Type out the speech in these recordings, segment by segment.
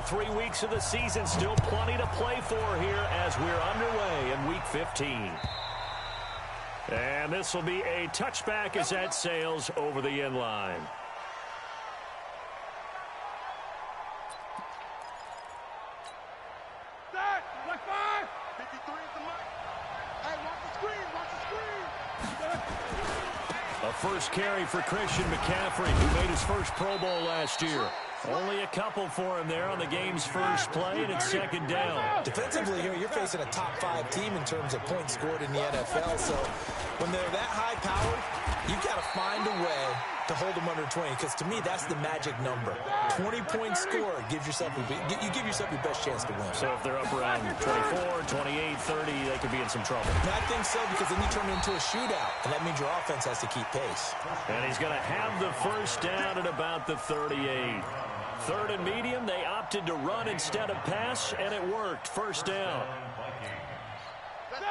3 weeks of the season, still plenty to play for here as we're underway in Week 15. And this will be a touchback as that sails over the end line. A first carry for Christian McCaffrey, who made his first Pro Bowl last year. Only a couple for him there on the game's first play, and it's second down. Defensively here, you're facing a top 5 team in terms of points scored in the NFL. So when they're that high powered, you've got to find a way to hold them under 20, because to me, that's the magic number. 20 points scored gives yourself you give yourself your best chance to win. So if they're up around 24, 28, 30, they could be in some trouble. And I think so, because then you turn it into a shootout, and that means your offense has to keep pace. And he's going to have the first down at about the 38. Third and medium, they opted to run instead of pass, and it worked. First down.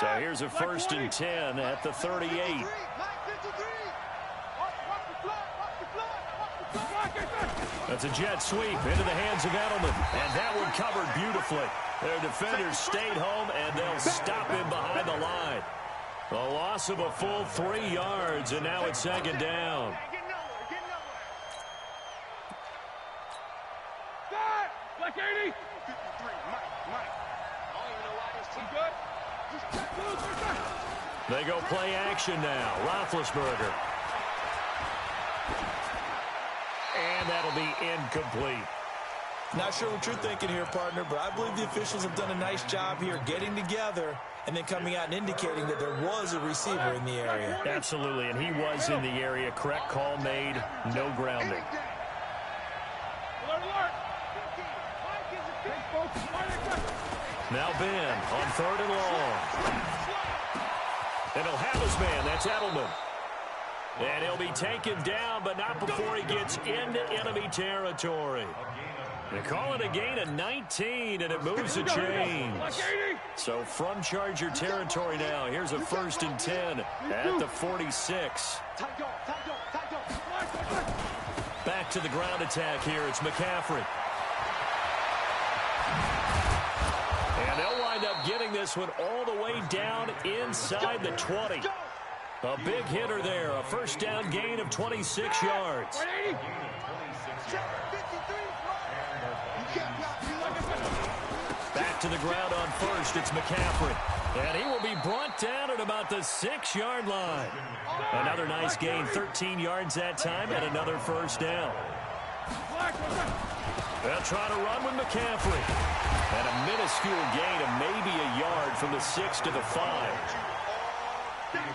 So here's a 1st and 10 at the 38. That's a jet sweep into the hands of Edelman, and that one covered beautifully. Their defenders stayed home, and they'll stop him behind the line. A loss of a full 3 yards, and now it's second down. They go play action now. Roethlisberger. And that'll be incomplete. Not sure what you're thinking here, partner, but I believe the officials have done a nice job here getting together and then coming out and indicating that there was a receiver in the area. Absolutely, and he was in the area. Correct call made. No grounding. Now Ben on 3rd and long. And he'll have his man. That's Edelman. And he'll be taken down, but not before he gets into enemy territory. They call it a gain of 19, and it moves the chains. So from Charger territory now, here's a 1st and 10 at the 46. Back to the ground attack here. It's McCaffrey. And they'll wind up getting this one all the way down inside the 20. A big hitter there. A first down gain of 26 yards. Back to the ground on 1st. It's McCaffrey. And he will be brought down at about the 6-yard line. Another nice gain. 13 yards that time and another first down. They'll try to run with McCaffrey. And a minuscule gain of maybe a yard from the 6 to the 5.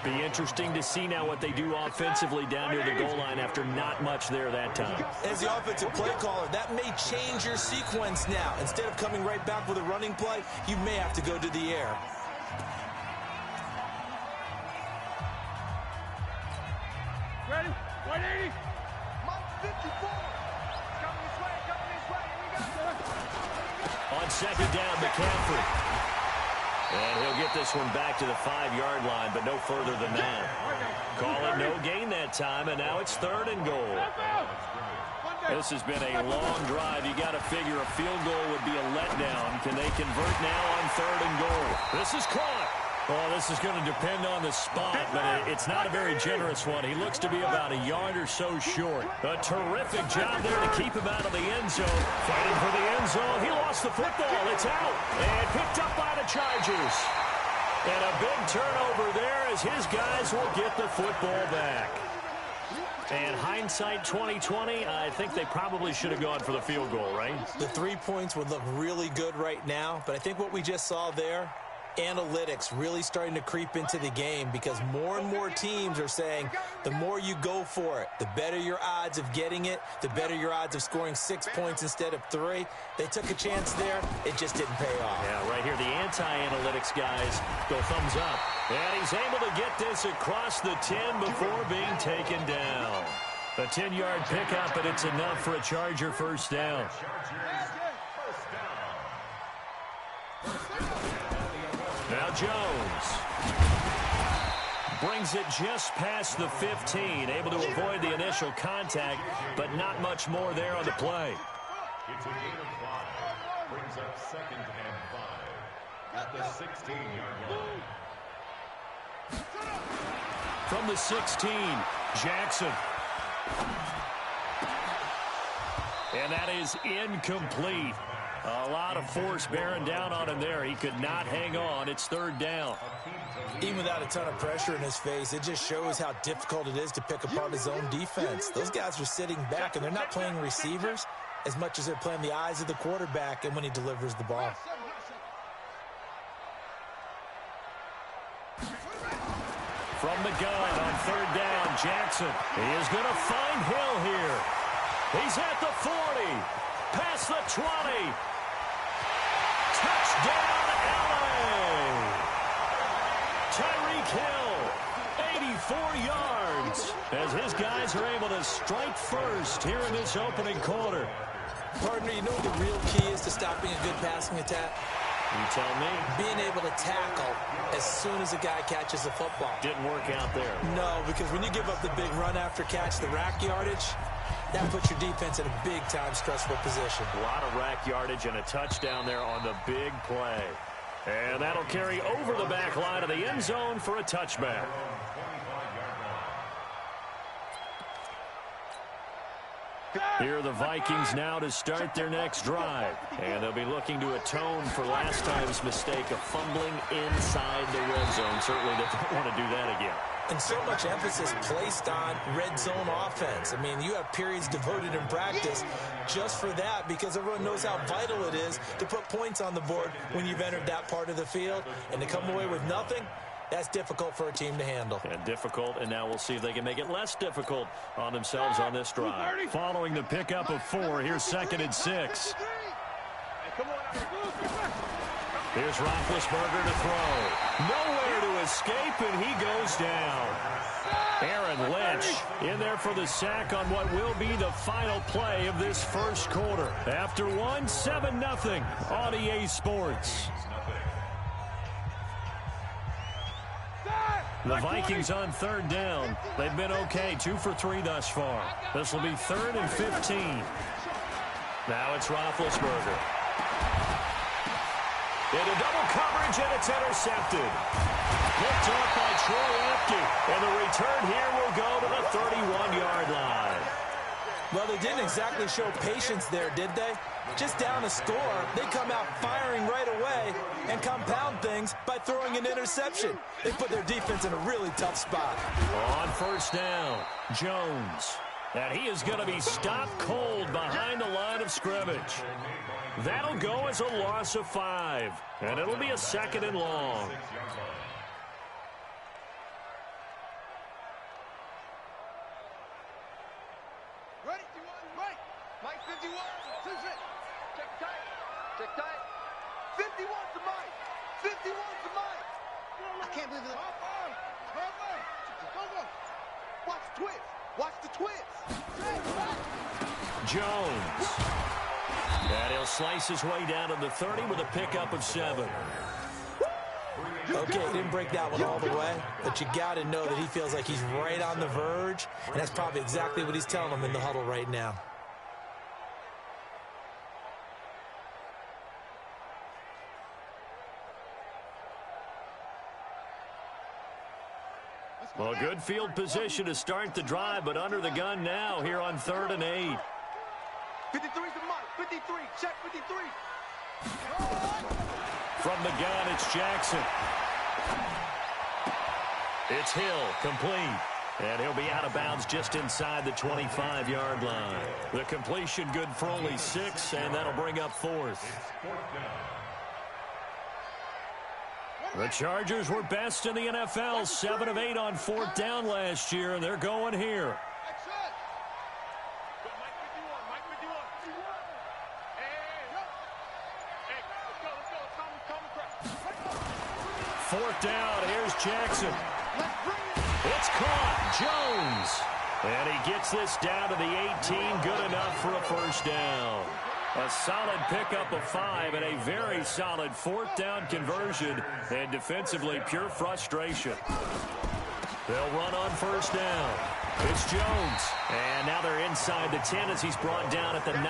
Be interesting to see now what they do offensively down near the goal line after not much there that time. As the offensive play caller, that may change your sequence now. Instead of coming right back with a running play, you may have to go to the air. Ready? 180. Mike 54. Coming this way, coming this way. On second down, McCaffrey. And he'll get this one back to the 5-yard line, but no further than that. Call it no gain that time, and now it's 3rd and goal. This has been a long drive. You got to figure a field goal would be a letdown. Can they convert now on 3rd and goal? This is caught. Well, this is going to depend on the spot, but it's not a very generous one. He looks to be about a yard or so short. A terrific job there to keep him out of the end zone. Fighting for the end zone. He lost the football. It's out. And picked up by the Chargers. And a big turnover there as his guys will get the football back. And hindsight 2020, I think they probably should have gone for the field goal, right? The 3 points would look really good right now, but I think what we just saw there, analytics really starting to creep into the game, because more and more teams are saying the more you go for it, the better your odds of getting it, the better your odds of scoring 6 points instead of 3. They took a chance there. It just didn't pay off. Yeah, right here, the anti-analytics guys go thumbs up. And he's able to get this across the 10 before being taken down. A 10-yard pickup, but it's enough for a Charger first down. Now Jones brings it just past the 15, able to avoid the initial contact, but not much more there on the play. brings up 2nd and 5 at the 16-yard line. From the 16, Jackson. And that is incomplete. A lot of force bearing down on him there. He could not hang on. It's 3rd down. Even without a ton of pressure in his face, it just shows how difficult it is to pick apart his own defense. Those guys are sitting back, and they're not playing receivers as much as they're playing the eyes of the quarterback and when he delivers the ball. From the gun on 3rd down, Jackson. He is going to find Hill here. He's at the 40, past the 20. Touchdown, LA! Tyreek Hill, 84 yards, as his guys are able to strike first here in this opening quarter. Partner, you know what the real key is to stopping a good passing attack? You tell me. Being able to tackle as soon as a guy catches the football. Didn't work out there. No, because when you give up the big run after catch, the rack yardage, that puts your defense in a big-time stressful position. A lot of rack yardage and a touchdown there on the big play. And that'll carry over the back line of the end zone for a touchback. Here are the Vikings now to start their next drive. And they'll be looking to atone for last time's mistake of fumbling inside the red zone. Certainly they don't want to do that again. And so much emphasis placed on red zone offense. I mean, you have periods devoted in practice just for that because everyone knows how vital it is to put points on the board when you've entered that part of the field. And to come away with nothing, that's difficult for a team to handle. And difficult, and now we'll see if they can make it less difficult on themselves on this drive. Following the pickup of 4, here's 2nd and 6. Here's Roethlisberger to throw. Nowhere to escape, and he goes down. Aaron Lynch in there for the sack on what will be the final play of this first quarter. After 1, 7-0 on EA Sports. The Vikings on 3rd down. They've been okay, 2 for 3 thus far. This will be 3rd and 15. Now it's Roethlisberger. Into double coverage, and it's intercepted. Picked off by Troy Apke. And the return here will go to the 31-yard line. Well, they didn't exactly show patience there, did they? Just down a score, they come out firing right away and compound things by throwing an interception. They put their defense in a really tough spot. On 1st down, Jones. And he is going to be stopped cold behind the line of scrimmage. That'll go as a loss of 5. And it'll be a 2nd and long. Ready? Right. Mike 51. Check tight. Check tight. 51's the Mike. 51's the Mike. I can't believe it. Go. Watch the twist. Watch the twist. Jones. And he'll slice his way down to the 30 with a pickup of 7. Okay, didn't break that one all the way, but you got to know that he feels like he's right on the verge, and that's probably exactly what he's telling them in the huddle right now. Well, good field position to start the drive, but under the gun now here on 3rd and 8. 53's the Mike. 53. Check 53. From the gun, it's Jackson. It's Hill, complete. And he'll be out of bounds just inside the 25-yard line. The completion good for only 6, and that'll bring up 4th. The Chargers were best in the NFL, 7 of 8 on 4th down last year, and they're going here. Fourth down, here's Jackson. It's caught, Jones. And he gets this down to the 18, good enough for a first down. A solid pickup of 5 and a very solid 4th down conversion, and defensively pure frustration. They'll run on first down. It's Jones. And now they're inside the 10 as he's brought down at the 9.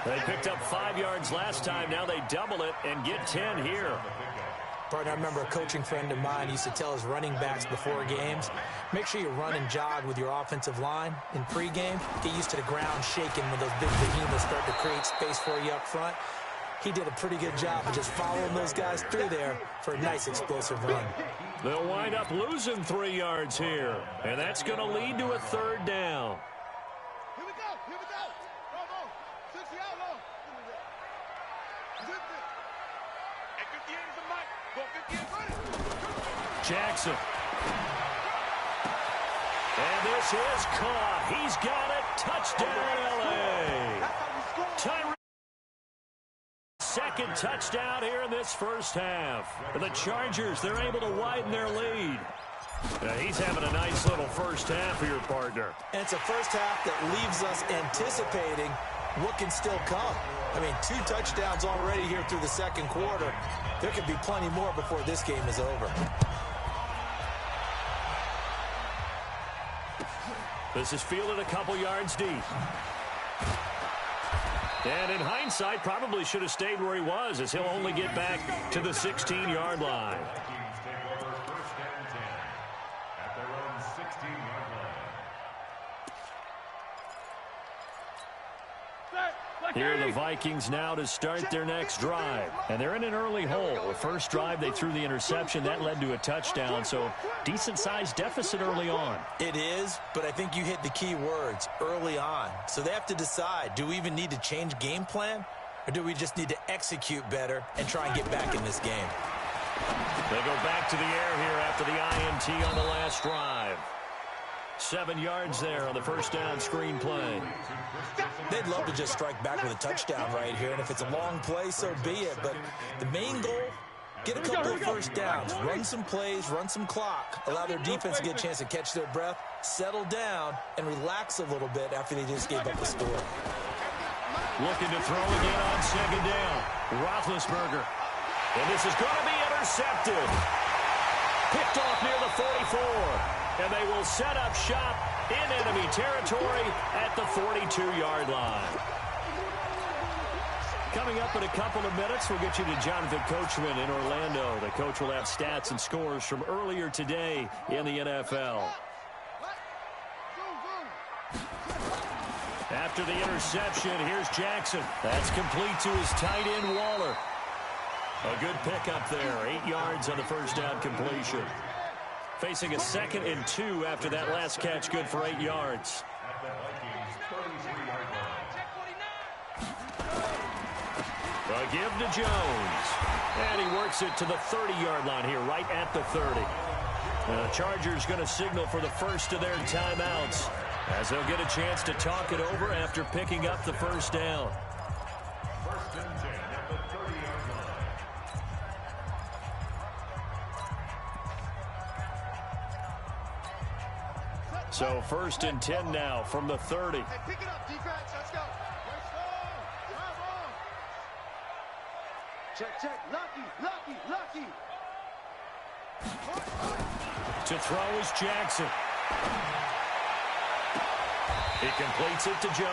They picked up 5 yards last time. Now they double it and get 10 here. Partner, I remember a coaching friend of mine used to tell his running backs before games, make sure you run and jog with your offensive line in pregame. Get used to the ground shaking when those big behemoths start to create space for you up front. He did a pretty good job of just following those guys through there for a nice explosive run. They'll wind up losing 3 yards here, and that's going to lead to a 3rd down. Here we go. Here we go. Go, go. 60 out low. At 58 is a mic. Go 58. Jackson. And this is caught. He's got it. Touchdown, L.A. Tyree. Second touchdown here in this first half. The Chargers, they're able to widen their lead. He's having a nice little first half here, partner. And it's a first half that leaves us anticipating what can still come. I mean, 2 touchdowns already here through the second quarter. There could be plenty more before this game is over. This is fielded a couple yards deep. And in hindsight, probably should have stayed where he was, as he'll only get back to the 16-yard line. Here are the Vikings now to start their next drive. And they're in an early hole. The first drive, they threw the interception. That led to a touchdown, so decent-sized deficit early on. It is, but I think you hit the key words, early on. So they have to decide, do we even need to change game plan, or do we just need to execute better and try and get back in this game? They go back to the air here after the INT on the last drive. 7 yards there on the first down screen play. They'd love to just strike back with a touchdown right here, and if it's a long play, so be it. But the main goal, get a couple of first downs, run some plays, run some clock, allow their defense to get a chance to catch their breath, settle down, and relax a little bit after they just gave up the score. Looking to throw again on second down. Roethlisberger. And this is going to be intercepted. Picked off near the 44. And they will set up shop in enemy territory at the 42-yard line. Coming up in a couple of minutes, we'll get you to Jonathan Coachman in Orlando. The coach will have stats and scores from earlier today in the NFL. After the interception, here's Jackson. That's complete to his tight end, Waller. A good pickup there, 8 yards on the first down completion. Facing a 2nd and 2 after that last catch, good for 8 yards. A give to Jones. And he works it to the 30-yard line here, right at the 30. The Chargers going to signal for the first of their timeouts, as they'll get a chance to talk it over after picking up the first down. First and 10 at the 30-yard line. So 1st and 10 now from the 30. Hey, pick it up, defense. Let's go. Check, check. Lucky. To throw is Jackson. He completes it to Jones.